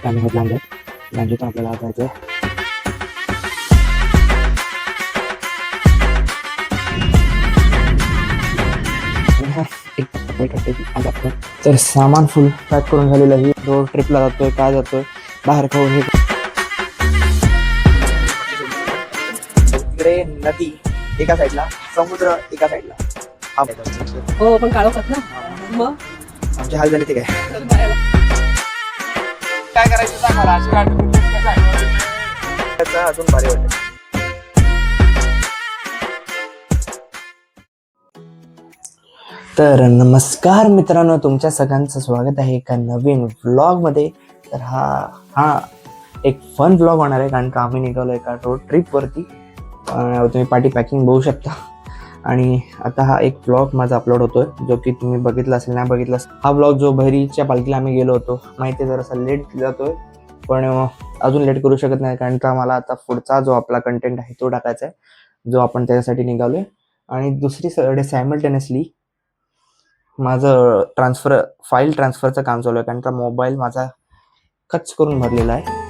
आम्ही होत लांजेतून आपल्याला जायचं आहे. आज आपण तर सामान फुल पॅक करून झालेलं आहे. रोड ट्रिपला जातोय, काय जातोय, बाहेर खाऊ. हे इकडे नदी एका साईडला, समुद्र एका साईडला. हो पण काढवतात ना मग आमचे हाल झाले ते काय करायचं सांगा अजून भारी वाटत. तर नमस्कार मित्रांनो, तुमच्या सगळ्यांचं स्वागत आहे एका नवीन व्लॉगमध्ये. तर हा एक फन व्लॉग होणार आहे, कारण का आम्ही निघालो एका रोड ट्रिपवरती. तुम्ही पार्टी पॅकिंग बघू शकता. आणि आता हा एक व्लॉग माझा अपलोड होतोय, जो की तुम्ही बघितला असेल, नाही बघितला असेल. हा व्लॉग जो भैरीच्या पालखीला आम्ही गेलो होतो, माहिती आहे जरासा लेट जातोय, पण अजून लेट करू शकत नाही, कारण का मला आता पुढचा जो आपला कंटेंट आहे तो टाकायचा आहे, जो आपण त्याच्यासाठी निघालोय. आणि दुसरी सायमल्टेनियसली माझं फाईल ट्रान्सफरचं काम चालू आहे, कारण का मोबाईल माझा कच करून भरलेला आहे.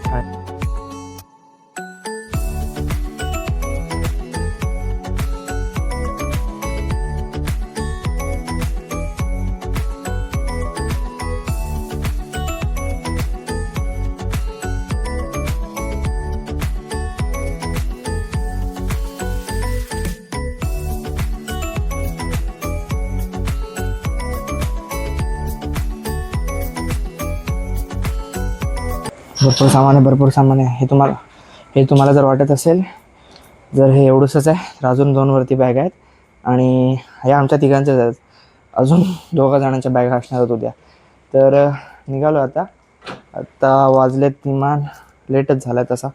भरपूर सामान आहे. हे तुम्हाला जर वाटत असेल, जर हे एवढंच आहे, तर अजून 2 वरती बॅग आहेत. आणि ह्या आमच्या तिघांच्याच आहेत. अजून 2 जणांच्या बॅग असणार उद्या. तर निघालो आता वाजलेत किमान, लेटच झाला तसा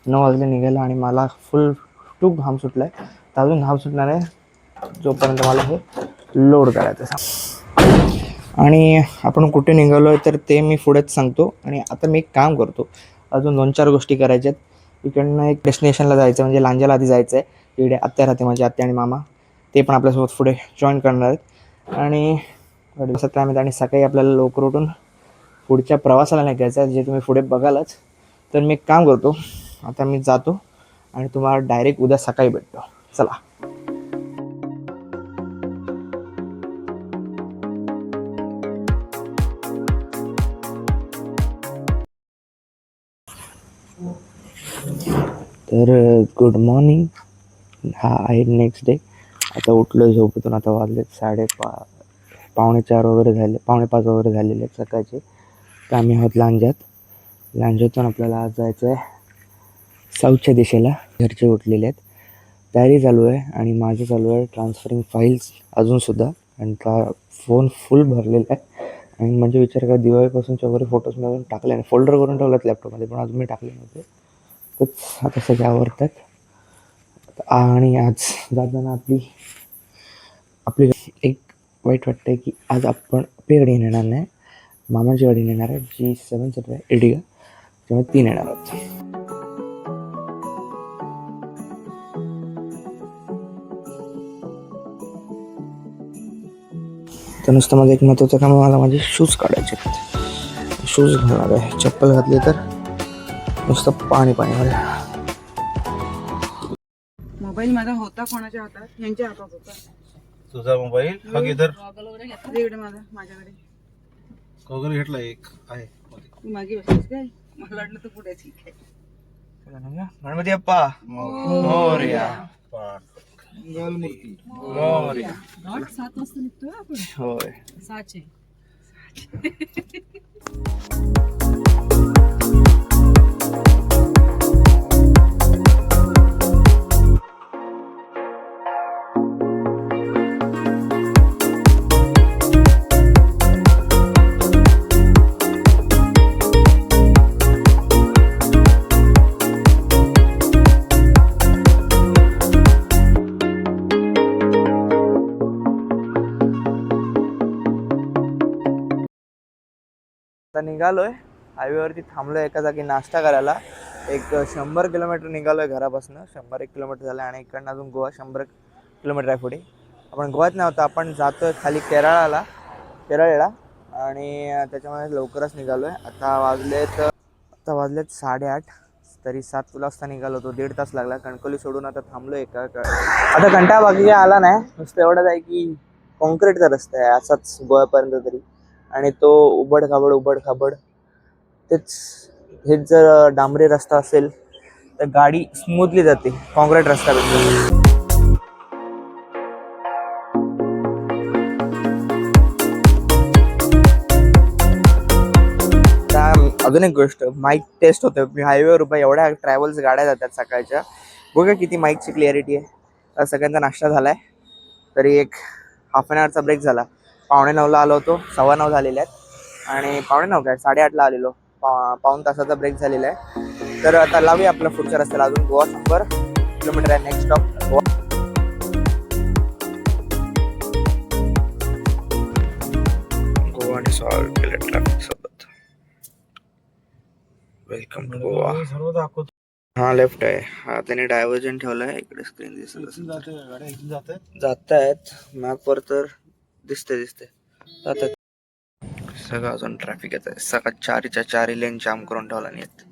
9 वाजले निघायला. आणि मला खूप घाम सुटला आहे. तर अजून घाम सुटणार आहे जोपर्यंत मला हे लोड करायचं. आणि आपण कुठे निघालो आहे तर ते मी पुढेच सांगतो. आणि आता मी एक काम करतो, अजून 2-4 गोष्टी करायच्यात. इकडनं एक डेस्टिनेशनला जायचं, म्हणजे लांजाला आधी जायचं आहे. इकडे आत्या राहते, माझी आत्या आणि मामा, ते पण आपल्यासोबत पुढे जॉईन करणार आहेत. आणि आणि सकाळी आपल्याला लवकर उठून पुढच्या प्रवासाला निघायचं आहे, जे तुम्ही पुढे बघालच. तर मी एक काम करतो, आता मी जातो आणि तुम्हाला डायरेक्ट उद्या सकाळी भेटतो. चला. तर गुड मॉर्निंग. हा आहे नेक्स्ट डे. आता उठलो झोपेतून. आता वाजले 4:30 वगैरे झाले, 4:45 वगैरे झालेले आहेत सकाळचे. तर आम्ही आहोत लांजातून आपल्याला आज जायचं आहे साऊथच्या दिशेला. घरचे उठलेले आहेत, तयारी चालू आहे. आणि माझं चालू आहे ट्रान्सफरिंग फाईल्स अजूनसुद्धा, आणि का फोन फुल भरलेला आहे. आणि म्हणजे विचार करा, दिवाळीपासूनचे वगैरे फोटोज मी अजून टाकले नाही, फोल्डर करून ठेवलात लॅपटॉपमध्ये, पण अजून मी टाकले नव्हते. तर आता सगळे आवडतात. आणि आज जाताना आपली एक वाईट वाटतं की आज आपण आपली गाडी नेणार नाही, मामाची गाडी नेणार आहे, जी 7 सीटर आहे, एडिगा. त्यामुळे 3 येणार आहोत. तर नुसतं माझं एक महत्त्वाचं काम, मला माझे शूज काढायचे आहेत. शूज घालणार आहे. चप्पल घातली तर नुसतं पाणी मध्ये. मोबाईल माझा होता कोणाच्या हातात, यांच्या हातात होता. तुझा मोबाईल हा इधर इकडे माझ्याकडे वगैरे घेतला एक आहे. तू मागे बसलीस काय? मला वाटलं तू पुढे. ठीक आहे. गणपती बाप्पा मोरया. मंगलमूर्ती मोरया. 7 वाजता निघतोय आपण. होय. 6चे. आता निघालोय हायवेवरती, थांबलोय एका जागी नाश्ता करायला. एक 100 किलोमीटर निघालोय घरापासून. 100-1 किलोमीटर झालं. आणि इकडनं अजून गोवा 100 किलोमीटर आहे पुढे. आपण गोव्यात नव्हतं, आपण जातोय खाली केरळला. आणि त्याच्यामुळे लवकरच निघालोय. आता वाजलेत आता वाजलेत 8:30. तरी 7 वाजता निघालो होतो. 1.5 तास लागला. कणकवली सोडून आता थांबलो आता कंटाळा बाकी काय आला नाही. नुसतं एवढंच आहे की कॉन्क्रीटचा रस्ता आहे असाच गोव्यापर्यंत तरी, आणि तो उबड खाबड. हेच जर डांबरी रस्ता असेल तर गाडी स्मूथली जाते. कॉन्क्रीट रस्त्यापेक्षा अजून एक गोष्ट, माईक टेस्ट होतं. मी हायवेवर उभा, एवढ्या ट्रॅव्हल्स गाड्या जातात सकाळच्या. बघा किती माईकची क्लिअरिटी आहे. सगळ्यांचा नाश्ता झालाय. तरी एक हाफ एन आवरचा ब्रेक झाला. 8:45 आलो होतो, 9:15 झालेले आहेत. आणि 9:45 काय 8:30 आलेलो. पाऊण तासाचा ब्रेक झालेला आहे. तर आता लावूया आपल्या पुढच्या रस्त्याला. अजून गोवा 100 किलोमीटर आहे. नेक्स्ट स्टॉप गोवा आणि सॉल्व केलं ट्रॅफिक सोबत. Welcome to Goa. सर्व दाखवतो. हा लेफ्ट आहे. हा त्याने डायव्हर्जन ठेवलाय. इकडे स्क्रीन दिसत गाड्या इथून जातात. जात आहेत. मॅपवर तर दिसते जातात. सगळं अजून ट्रॅफिक येत आहे. सकाळ 4च्या 4 लेन जाम करून ठेवला नाही येत.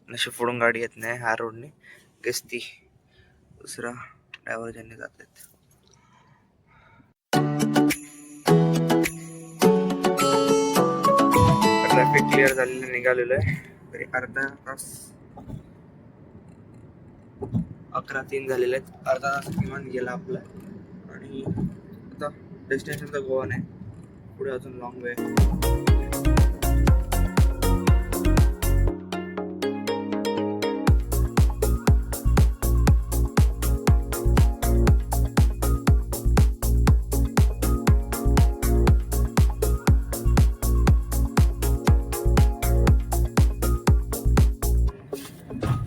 नशी फोडून गाडी येत नाही ह्या रोडने. ती दुसरा डायव्हर्जनने जात आहेत. ट्रॅफिक क्लिअर झालेलं निघालेलं आहे. तरी अर्धा तास 11:03 झालेले आहेत. अर्धा तास किमान गेला आपला. आणि आता डेस्टिनेशन तर गोवा नाही, पुढे अजून लॉंग वे.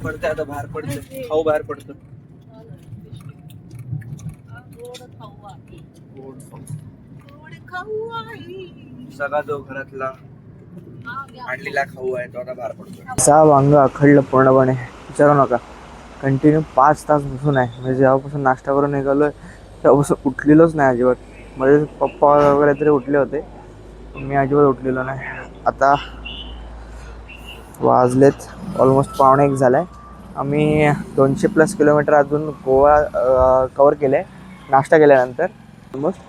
पडते आता बाहेर पडते. खाऊ बाहेर पडतो. सगळा जो घरातला आणलेला खाऊ आहे तो आता बाहेर पडतो. सहा वांग आखडलं पूर्णपणे, विचारू नका. कंटिन्यू 5 तास बसून आहे. म्हणजे जेव्हापासून नाश्ता करून निघालोय तेव्हापासून उठलेलोच नाही अजिबात. मध्ये पप्पा वगैरे तरी उठले होते, मी अजिबात उठलेलो नाही. आता वाजलेत ऑलमोस्ट 1:15 झालाय. आम्ही 200+ किलोमीटर अजून गोवा कवर केले नाश्ता केल्यानंतर. ऑलमोस्ट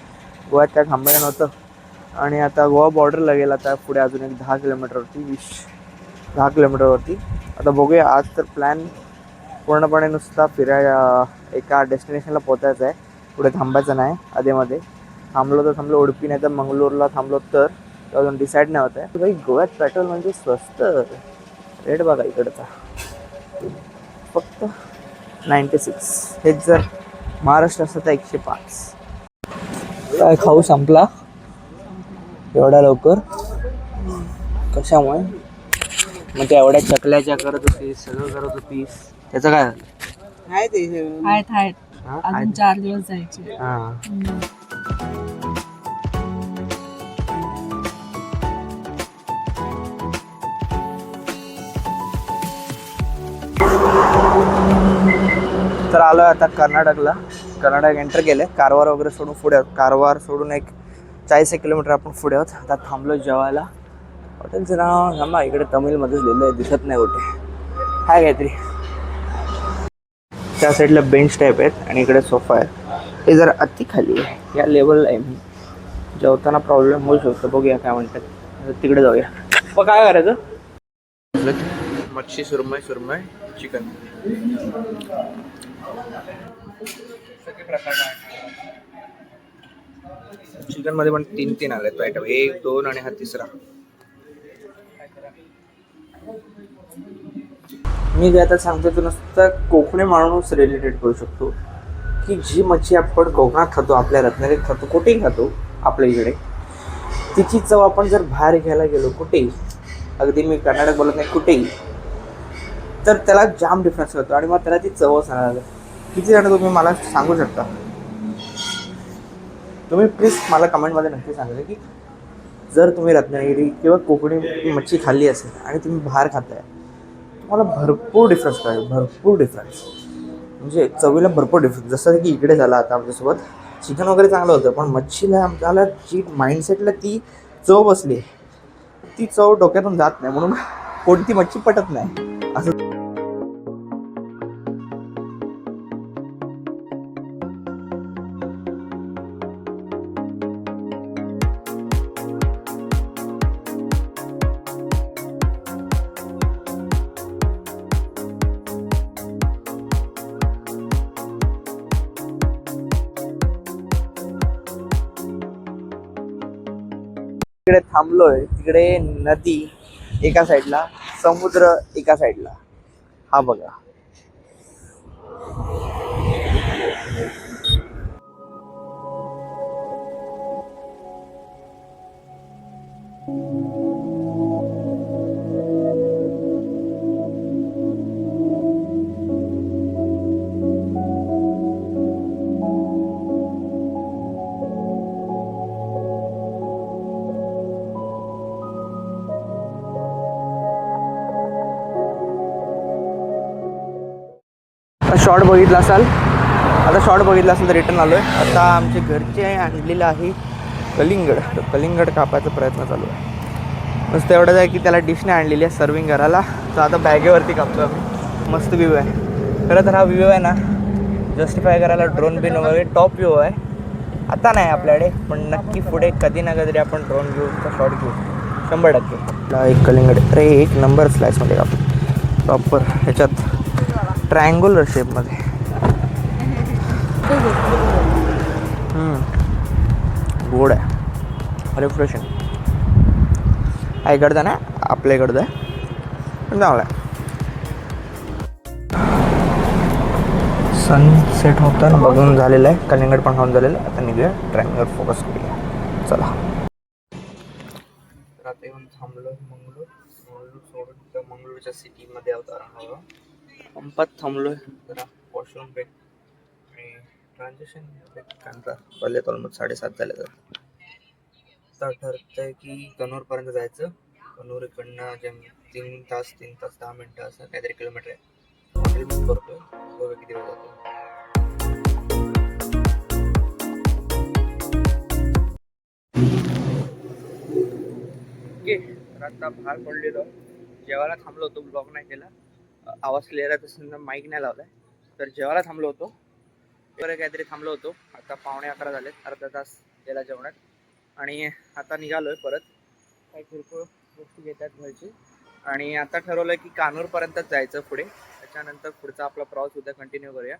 गोव्यात काय थांबायला नव्हतं. आणि आता गोवा बॉर्डरला गेला. आता पुढे अजून एक 10 किलोमीटरवरती 10 किलोमीटरवरती. आता बघूया. आज तर प्लॅन पूर्णपणे नुसता फिरायला, एका डेस्टिनेशनला पोचायचं आहे. पुढे थांबायचं नाही. आधीमध्ये थांबलो तर थांबलो उडपी, नाही तर मंगलोरला थांबलो तर अजून डिसाईड नाही होत आहे. भाई गोव्यात पेट्रोल म्हणजे स्वस्त. रेट बघा इकडचा फक्त 96. हेच जर महाराष्ट्र असतं तर 105. काय खाऊ संपला एवढ्या लवकर कशामुळे? मग ते एवढ्या चकल्याच्या करत होतीस, सगळं करत होतीस, त्याचं काय झालं? आहेत अजून 4 दिवस जायचे. तर आलो आता कर्नाटक एंटर केले. कारवार वगैरे सोडून पुढे आहोत. कारवार सोडून एक 40 किलोमीटर आपण पुढे आहोत. आता थांबलो जेवायला. हॉटेलचं नाव थांबा, इकडे तमिळमध्येच लिहिलं आहे, दिसत नाही कुठे. हाय काहीतरी. त्या साईडला बेंच टाईप आहेत आणि इकडे सोफा आहे. हे जरा अति खाली आहे. या लेवलला आहे मी. जेवताना प्रॉब्लेम होऊ शकतो. बघूया काय म्हणतात. तिकडे जाऊया. मग काय करायचं? मच्छी, सुरमई, चिकन, सगळे प्रकार. चिकन मध्ये पण 3 आलेत आयटम. 1, 2 आणि हा तिसरा. मी जे आता सांगतो तो नुसतं कोकणी माणूस रिलेटेड करू शकतो की जी मच्छी आपण कोकणात खातो, आपल्या रत्नागिरीत खातो, कुठेही खातो आपल्या इकडे, तिची चव आपण जर बाहेर घ्यायला गेलो कुठेही, अगदी मी कर्नाटक बोलत नाही, कुठेही, तर त्याला जाम डिफरन्स होतो. आणि मग त्याला ती चवच नाही. किती जण तुम्ही मला सांगू शकता? तुम्ही प्लीज मला कमेंटमध्ये नक्की सांगा की जर तुम्ही रत्नागिरी किंवा कोकणी मच्छी खाल्ली असेल आणि तुम्ही बाहेर खाताय, तुम्हाला भरपूर डिफरन्स कळेल. भरपूर डिफरन्स म्हणजे चवीला भरपूर डिफरन्स. जसं की इकडे झाला आता आमच्यासोबत. चिकन वगैरे चांगलं होतं, पण मच्छीला आम्हाला जी माइंडसेटला ती चव बसली ती चव डोक्यातून जात नाही, म्हणून कोणती मच्छी पटत नाही असं. तिकडे थांबलोय, तिकडे नदी एका साईडला, समुद्र एका साईडला. हा बघा, शॉर्ट बघितला असाल, आता शॉर्ट बघितला असेल तर रिटर्न आलोय. आता आमचे घरचे आणलेलं आहे कलिंगड. कलिंगड कापायचा प्रयत्न चालू आहे. नुसतं एवढंच आहे की त्याला डिशने आणलेली आहे सर्विंग करायला. तर आता बॅगेवरती कापतो आम्ही. मस्त व्ह्यू आहे. खरं तर हा व्ह्यू आहे ना, जस्टिफाय करायला ड्रोन बिन वगैरे टॉप व्ह्यू आहे. आता नाही आपल्याकडे, पण नक्की पुढे कधी ना कधी आपण ड्रोन घेऊ, शॉर्ट घेऊ 100%. एक कलिंगड, अरे एक नंबर स्लाइसमध्ये कापतो प्रॉपर, ह्याच्यात ट्रायंग्युलर शेपमध्ये. गोड आहे, रिफ्रेशिंग आहे. इकडचं ना, आपल्या इकडचं आहे, पण चांगलं आहे. सनसेट होतं बघून झालेलं आहे. कलिंगड पण खाऊन झालेलं आहे. आता निघूया ट्रायंगल फोकस करूया. चला, आता येऊन थांबलो मंगळूर सोडून. मंगळूरच्या सिटीमध्ये अवतार पंपात थांबलोय जरा वॉशरूम ब्रेक आणि ट्रान्झॅक्शन कांदा पडले. ऑलमोस्ट 7:30 झाले. तर आता ठरतंय की कनूरपर्यंत जायचं. कनूर इकडनं 3 तास 10 मिनटं असं काहीतरी किलोमीटर आहे. हॉटेल बुक करतोय, बघा किती वेळ जातो. ओके, तर आता बाहेर पडलेलो. जेवायला थांबलो होतो, ब्लॉग नाही केला. आवाज क्लिअर आहे तसं माईक नाही लावलाय. तर जेवायला थांबलो होतो, बरं काहीतरी थांबलो होतो. आता 11:15 झालेत, अर्धा तास गेला जेवणात. आणि आता निघालोय परत. काही किरकोळ गोष्टी घेतात घरची. आणि आता ठरवलं की कानूरपर्यंतच जायचं पुढे. त्याच्यानंतर पुढचा आपला प्रवास उद्या कंटिन्यू करूया.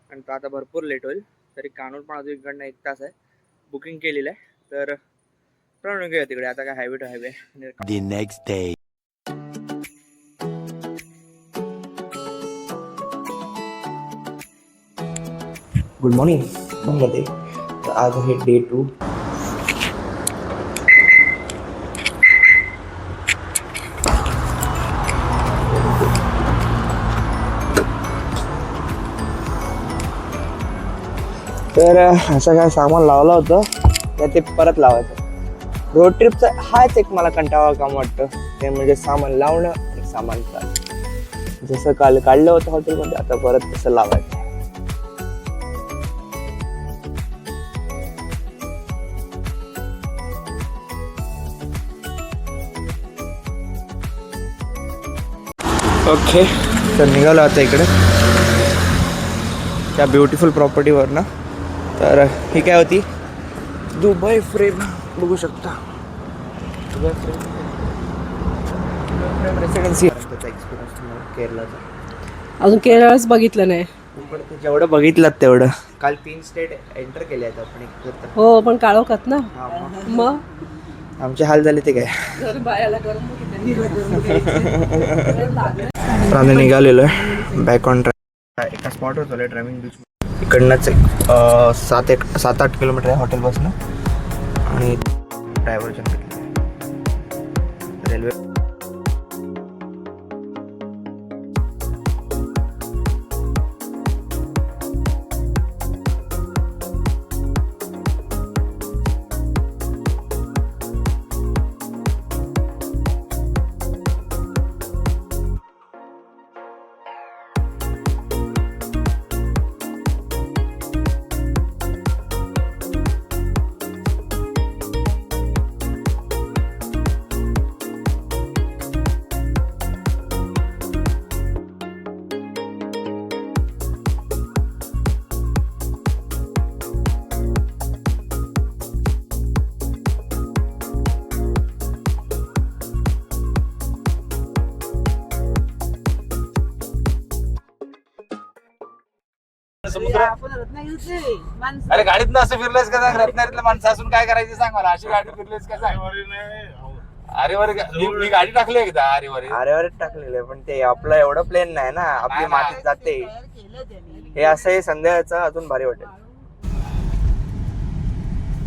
आणि तो आता भरपूर लेट होईल. तरी कानूर पण अजून इकडनं 1 तास आहे. बुकिंग केलेलं आहे. तर ट्रेन घेऊया तिकडे. आता काय highway to highway. The next day. Good morning मध्ये. तर आज आहे डे 2. तर असं काय सामान लावलं होतं तर ते परत लावायचं. रोड ट्रिपचा हाच एक मला कंटाळा काम वाटतं, ते म्हणजे सामान लावणं आणि सामान काढणं. जसं काल काढलं होतं हॉटेलमध्ये, आता परत तसं लावायचं. ओके, तर निघालो आता इकडे त्या ब्युटिफुल प्रॉपर्टीवर ना. तर ही काय होती, दुबई फ्रेम बघू शकता. Dubai frame residency. त्याचा एक्सपिरियन्स केरळचा. अजून केरळच बघितलं नाही. पण ते जेवढं बघितलं तेवढं. काल 3 स्टेट एंटर केले आहेत आपण. हो, पण काळोखात ना. मग आमचे हाल झाले ते काय. आम्ही निघालेलो आहे बॅक ऑन ट्रॅक. एका स्पॉटवर चालू आहे ड्रायव्हिंग बीच. इकडनंच एक 7-8 किलोमीटर आहे हॉटेलपासून. आणि डायव्हर्जन रेल्वे. फिरते माणसं. अरे गाडीत ना असं फिरलेस का सांग, रत्नागिरीतल्या माणसं असून काय करायचं सांग मला, अशी गाडी फिरलीस का सांग. अरे वर मी गाडी टाकली एकदा अरे वर. आरेवर टाकलेलं पण ते आपलं एवढं प्लेन नाही ना, आपली मातीत जाते. तयार केलं त्याने. हे असं हे संध्याकाळचं अजून भारी वाटेल.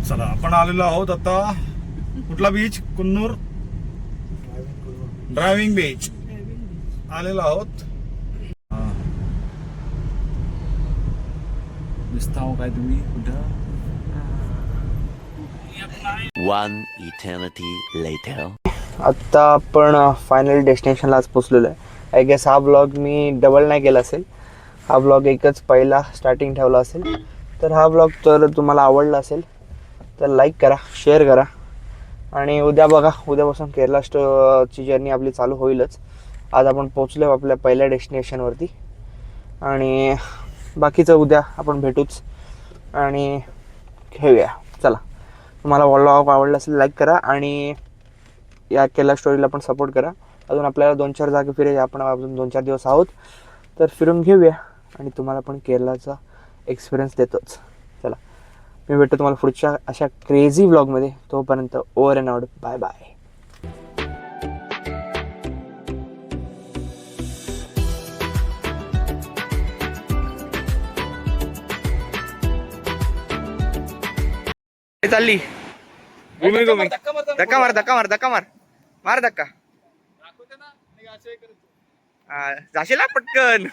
चला आपण आलेलो आहोत आता कुठला बीच? कुन्नूर ड्रायव्हिंग बीच आलेलो आहोत. दिसता हो काय तुम्ही कुठं? One eternity later. आत्ता आपण फायनल डेस्टिनेशनला आज पोचलेलो आहे. आय गेस हा ब्लॉग मी डबल नाही केला असेल, हा ब्लॉग एकच पहिला स्टार्टिंग ठेवला असेल. तर हा ब्लॉग जर तुम्हाला आवडला असेल तर लाईक करा, शेअर करा. आणि उद्या बघा, उद्यापासून केरला ची जर्नी आपली चालू होईलच. आज आपण पोचलो आपल्या पहिल्या डेस्टिनेशनवरती आणि बाकीचं उद्या आपण भेटूच आणि खेळूया. चला, तुम्हाला व्लॉग आवडला असेल लाईक करा आणि या केरला स्टोरीला पण सपोर्ट करा. अजून आपल्याला 2-4 जागे फिरायचे, आपण अजून 2-4 दिवस आहोत तर फिरून घेऊया आणि तुम्हाला पण केरलाचा एक्सपिरियन्स देतोच. चला, मी भेटतो तुम्हाला पुढच्या अशा क्रेझी व्लॉगमध्ये. तोपर्यंत over and out, bye bye. चालली धक्का मार धक्का मार धक्का मार मार धक्का. जाशील पटकन.